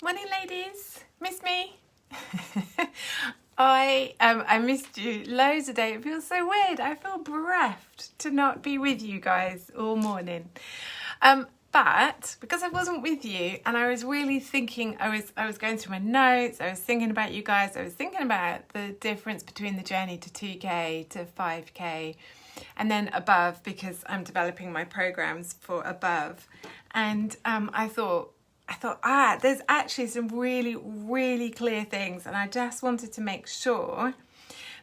Morning, ladies. Miss me? I missed you loads today. It feels so weird. I feel bereft to not be with you guys all morning. But because I wasn't with you and I was really thinking, I was going through my notes, I was thinking about you guys, I was thinking about the difference between the journey to 2K to 5K and then above, because I'm developing my programs for above. And I thought, there's actually some really, really clear things, and I just wanted to make sure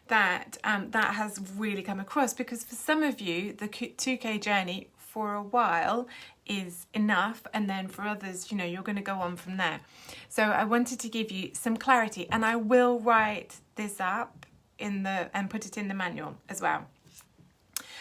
that that has really come across, because for some of you, the 2K journey for a while is enough, and then for others, you're going to go on from there. So I wanted to give you some clarity, and I will write this up and put it in the manual as well.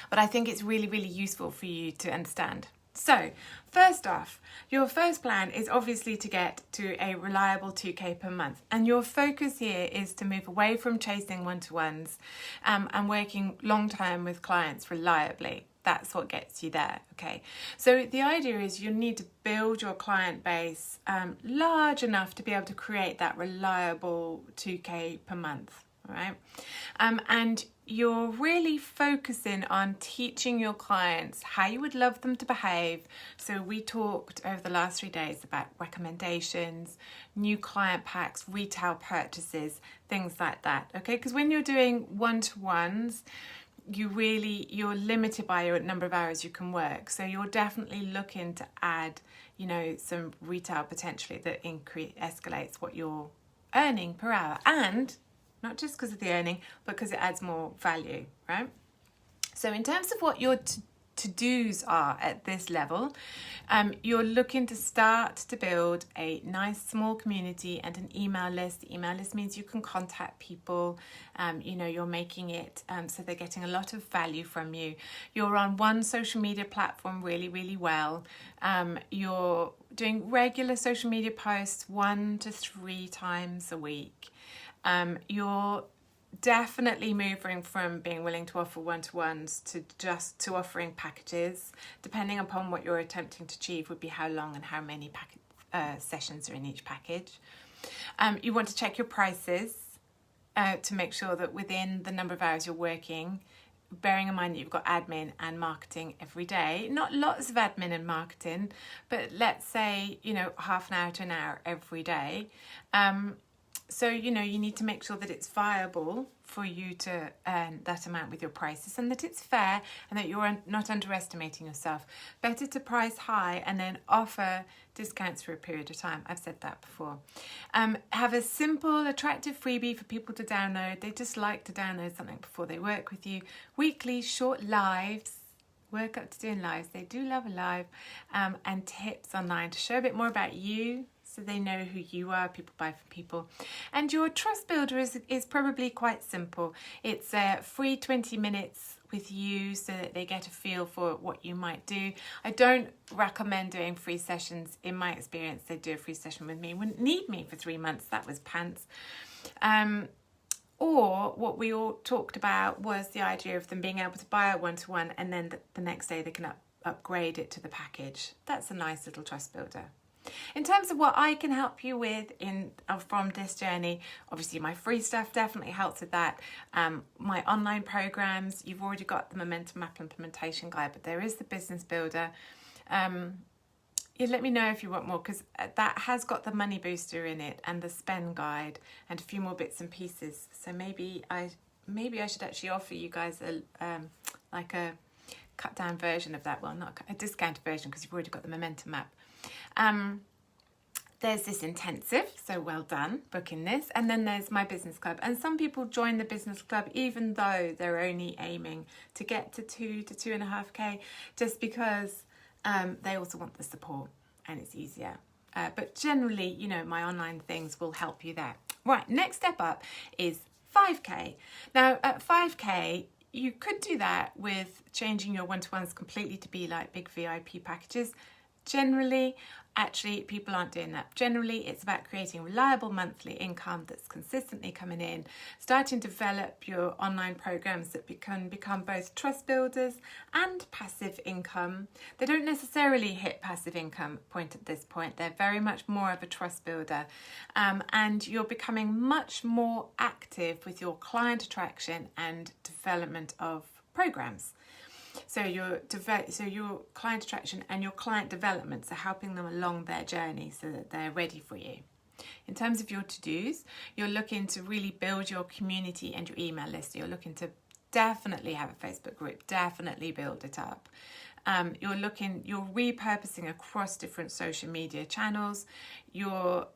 But I think it's really, really useful for you to understand. So, first off, your first plan is obviously to get to a reliable 2K per month. And your focus here is to move away from chasing one-to-ones and working long-term with clients reliably. That's what gets you there, okay? So the idea is you need to build your client base large enough to be able to create that reliable 2K per month, all right? And you're really focusing on teaching your clients how you would love them to behave. So we talked over the last 3 days about recommendations, new client packs, retail purchases, things like that, okay? Because when you're doing one-to-ones, you're limited by your number of hours you can work. So you're definitely looking to add, some retail potentially that escalates what you're earning per hour. And not just because of the earning, but because it adds more value, right? So in terms of what your to-dos are at this level, you're looking to start to build a nice small community and an email list. The email list means you can contact people. You're making it so they're getting a lot of value from you. You're on one social media platform really, really well. You're doing regular social media posts 1 to 3 times a week. You're definitely moving from being willing to offer one-to-ones to offering packages, depending upon what you're attempting to achieve would be how long and how many sessions are in each package. You want to check your prices to make sure that within the number of hours you're working, bearing in mind that you've got admin and marketing every day, not lots of admin and marketing, but let's say, half an hour to an hour every day. So, you need to make sure that it's viable for you to earn that amount with your prices, and that it's fair and that you're not underestimating yourself. Better to price high and then offer discounts for a period of time. I've said that before. Have a simple, attractive freebie for people to download. They just like to download something before they work with you. Weekly short lives. Work up to doing lives. They do love a live. And tips online to show a bit more about you, so they know who you are. People buy from people. And your trust builder is probably quite simple. It's a free 20 minutes with you so that they get a feel for what you might do. I don't recommend doing free sessions. In my experience, they do a free session with me. Wouldn't need me for 3 months. That was pants. Or what we all talked about was the idea of them being able to buy a one-to-one and then the next day they can upgrade it to the package. That's a nice little trust builder. In terms of what I can help you with from this journey, obviously my free stuff definitely helps with that. My online programs, you've already got the Momentum Map Implementation Guide, but there is the Business Builder. Let me know if you want more, because that has got the Money Booster in it and the Spend Guide and a few more bits and pieces. So maybe I should actually offer you guys a cut down version of that. Well, not a discounted version, because you've already got the Momentum Map. There's this intensive, so well done booking this, and then there's my business club. And some people join the business club even though they're only aiming to get to 2 to 2.5K, just because they also want the support and it's easier. But generally, my online things will help you there. Right, next step up is 5K. Now at 5K, you could do that with changing your one-to-ones completely to be like big VIP packages. Generally, actually, people aren't doing that. Generally, it's about creating reliable monthly income that's consistently coming in, starting to develop your online programs that can become both trust builders and passive income. They don't necessarily hit passive income point at this point. They're very much more of a trust builder. And you're becoming much more active with your client attraction and development of programs. So your client attraction and your client development, so helping them along their journey so that they're ready for you. In terms of your to-dos, you're looking to really build your community and your email list. You're looking to definitely have a Facebook group, definitely build it up. You're repurposing across different social media channels. You're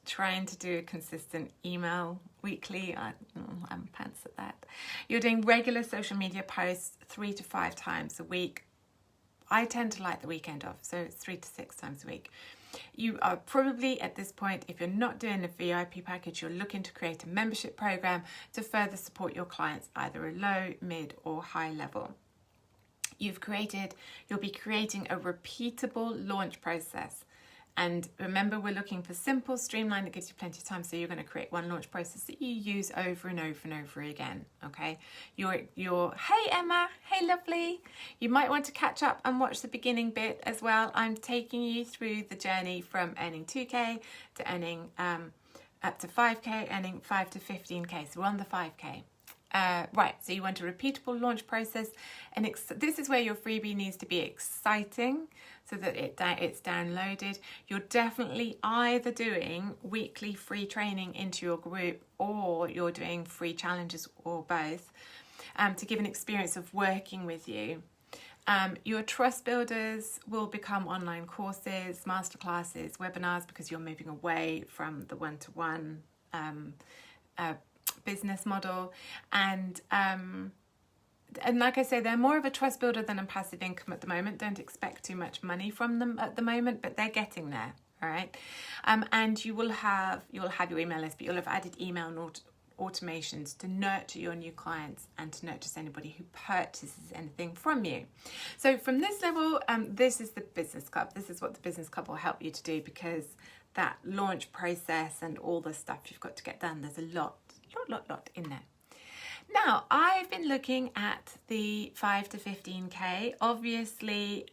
trying to do a consistent email weekly. I'm pants at that. You're doing regular social media posts 3 to 5 times a week. I tend to like the weekend off, so it's 3 to 6 times a week. You are probably at this point, if you're not doing a VIP package, you're looking to create a membership program to further support your clients, either a low, mid or high level. You'll be creating a repeatable launch process. And remember, we're looking for simple, streamlined, that gives you plenty of time. So you're going to create one launch process that you use over and over and over again. Okay. Hey Emma, hey lovely. You might want to catch up and watch the beginning bit as well. I'm taking you through the journey from earning 2K to earning up to 5K, earning 5 to 15K. So we're on the 5K. Right, so you want a repeatable launch process, and this is where your freebie needs to be exciting so that it's downloaded. You're definitely either doing weekly free training into your group, or you're doing free challenges, or both, to give an experience of working with you. Your trust builders will become online courses, masterclasses, webinars, because you're moving away from the one-to-one business model, and like I say, they're more of a trust builder than a passive income at the moment. Don't expect too much money from them at the moment, but they're getting there. All right. And you'll have your email list, but you'll have added email and automations to nurture your new clients and to nurture anybody who purchases anything from you. So from this level, this is the Business Club. This is what the Business Club will help you to do, because that launch process and all the stuff you've got to get done, there's a lot in there. Now, I've been looking at the 5 to 15K. Obviously,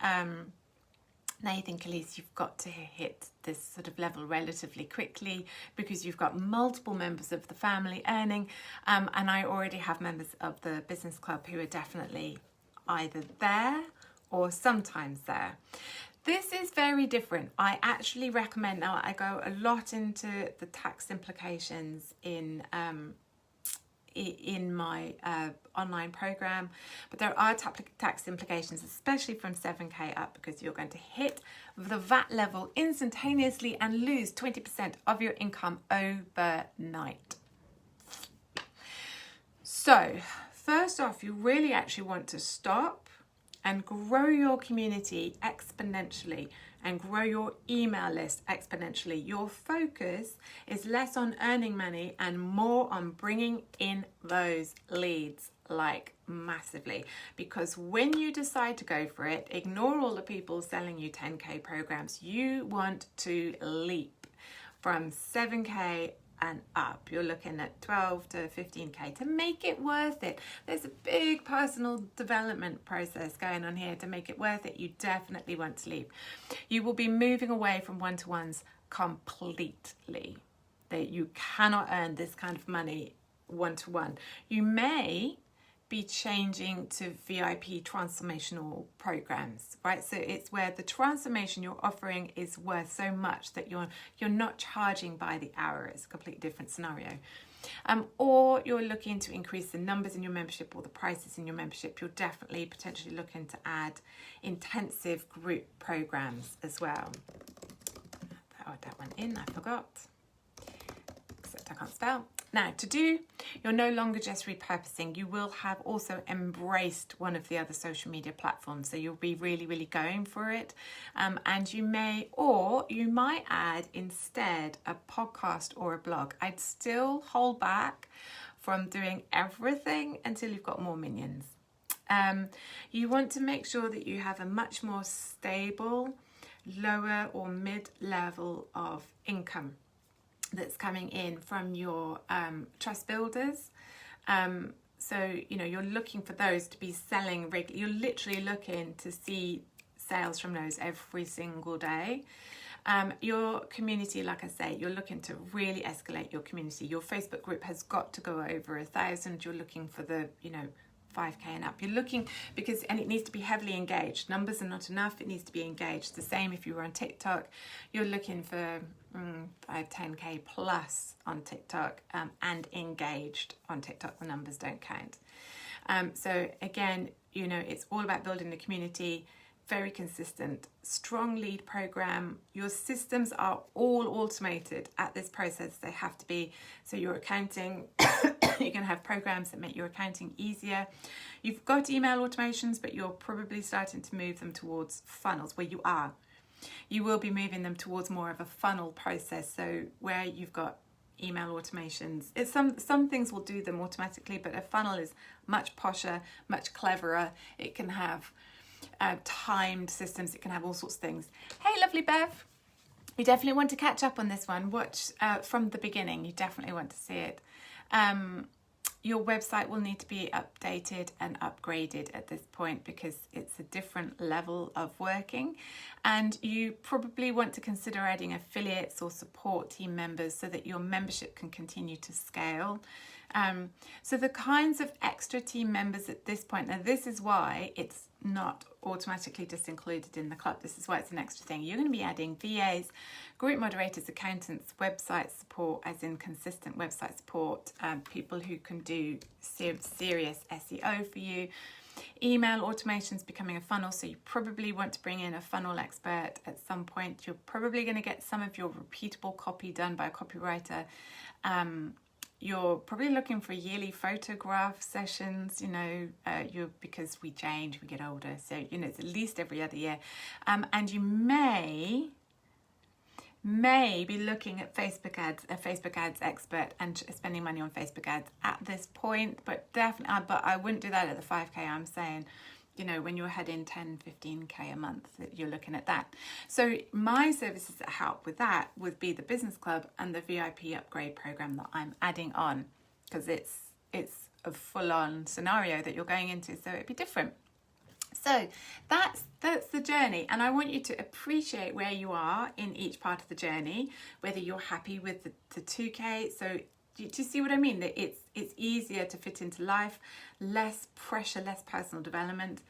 Nathan Khalees, you've got to hit this sort of level relatively quickly because you've got multiple members of the family earning, and I already have members of the Business Club who are definitely either there or sometimes there. This is very different. I actually recommend, now I go a lot into the tax implications in my online program, but there are tax implications, especially from 7K up, because you're going to hit the VAT level instantaneously and lose 20% of your income overnight. So first off, you really actually want to stop and grow your community exponentially and grow your email list exponentially. Your focus is less on earning money and more on bringing in those leads, like massively. Because when you decide to go for it, ignore all the people selling you 10K programs. You want to leap from 7K and up. You're looking at 12 to 15K to make it worth it. There's a big personal development process going on here to make it worth it. You definitely want to leave. You will be moving away from one-to-ones completely. That you cannot earn this kind of money one-to-one. You may be changing to VIP transformational programs, right? So it's where the transformation you're offering is worth so much that you're not charging by the hour. It's a completely different scenario. Or you're looking to increase the numbers in your membership or the prices in your membership. You're definitely potentially looking to add intensive group programs as well. I'll add that one in, I forgot. Except I can't spell. Now, to do, you're no longer just repurposing. You will have also embraced one of the other social media platforms. So you'll be really, really going for it. And you might add instead a podcast or a blog. I'd still hold back from doing everything until you've got more minions. You want to make sure that you have a much more stable lower or mid-level of income that's coming in from your trust builders. So, you know, you're looking for those to be selling regularly. You're literally looking to see sales from those every single day. Your community, like I say, you're looking to really escalate your community. Your Facebook group has got to go over 1,000. You're looking for the, you know, 5k and up. You're looking because, and it needs to be heavily engaged. Numbers are not enough. It needs to be engaged. The same if you were on TikTok. You're looking for 5-10k plus on TikTok and engaged on TikTok. The numbers don't count. So again, you know, it's all about building the community. Very consistent, strong lead program. Your systems are all automated at this process. They have to be. So your accounting, you're going to have programs that make your accounting easier. You've got email automations, but you're probably starting to move them towards funnels where you are. You will be moving them towards more of a funnel process. So where you've got email automations, it's some things will do them automatically, but a funnel is much posher, much cleverer. It can have timed systems, it can have all sorts of things. Hey, lovely Bev, you definitely want to catch up on this one. Watch from the beginning. You definitely want to see it. Your website will need to be updated and upgraded at this point because it's a different level of working, and you probably want to consider adding affiliates or support team members so that your membership can continue to scale. So the kinds of extra team members at this point, now this is why it's not automatically just included in the club. This is why it's an extra thing. You're going to be adding VAs, group moderators, accountants, website support, as in consistent website support, people who can do serious SEO for you. Email automation's becoming a funnel, so you probably want to bring in a funnel expert at some point. You're probably going to get some of your repeatable copy done by a copywriter. You're probably looking for yearly photograph sessions, you know, because we change, we get older. So, you know, it's at least every other year. And you may be looking at Facebook ads, a Facebook ads expert, and spending money on Facebook ads at this point. But definitely, but I wouldn't do that at the 5k. I'm saying, you know, when you're heading 10, 15k a month, you're looking at that. So my services that help with that would be the business club and the VIP upgrade program that I'm adding on, because it's a full-on scenario that you're going into, so it'd be different. So that's the journey, and I want you to appreciate where you are in each part of the journey, whether you're happy with the 2k. So do you see what I mean? That it's easier to fit into life, less pressure, less personal development.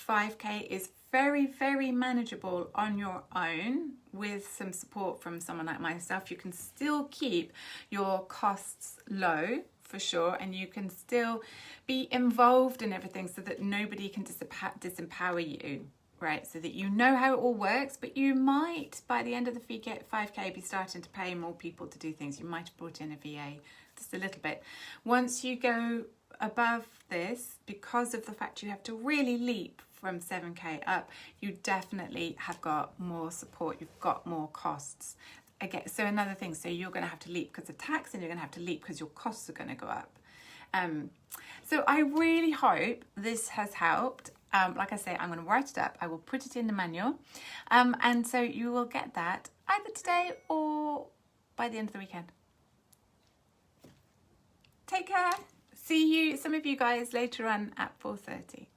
5k is very, very manageable on your own with some support from someone like myself. You can still keep your costs low for sure, and you can still be involved in everything so that nobody can disempower you. Right, so that you know how it all works, but you might, by the end of the 5k, be starting to pay more people to do things. You might have brought in a VA just a little bit. Once you go above this, because of the fact you have to really leap from 7k up, you definitely have got more support, you've got more costs. Again, so another thing, so you're going to have to leap because of tax, and you're going to have to leap because your costs are going to go up. So I really hope this has helped. Like I say, I'm going to write it up. I will put it in the manual. And so you will get that either today or by the end of the weekend. Take care. See you, some of you guys, later on at 4:30.